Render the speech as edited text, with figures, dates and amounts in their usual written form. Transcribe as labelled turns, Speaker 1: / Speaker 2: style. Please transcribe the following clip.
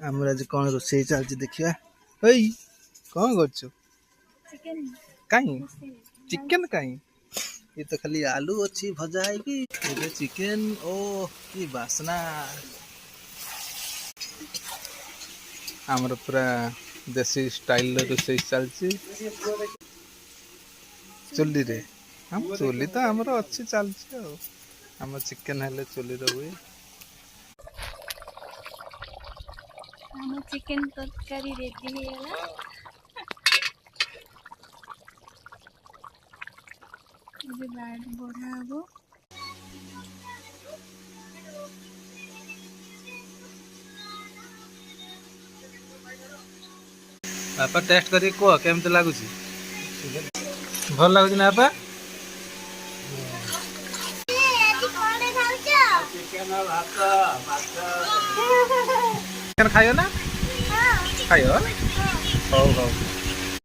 Speaker 1: ଆମର ଆଜି କଣ ରୋଷେଇ ଚାଲିଛି ଦେଖିବା। ଏଇ କଣ କରୁଛୁ? କାଇଁ ଚିକେନ କାଇଁ? ये तो खाली आलू अच्छी भजा है कि ये चिकेन। ओ की बासना आमर पूरा देसी स्टाइल रोषेई चलती चुली रे। हम चुली तो आमर अच्छी चलती आम चिकेन हेले चुली रे हुए।
Speaker 2: हम चिकेन तरकारी रेडी हेला ये बाद बढ़ा हबो।
Speaker 1: बापा टेस्ट करी कह केमती लगुच? भल लगुच ना बापा? चिकेन खाइयो ना? खाइयो? हौ हौ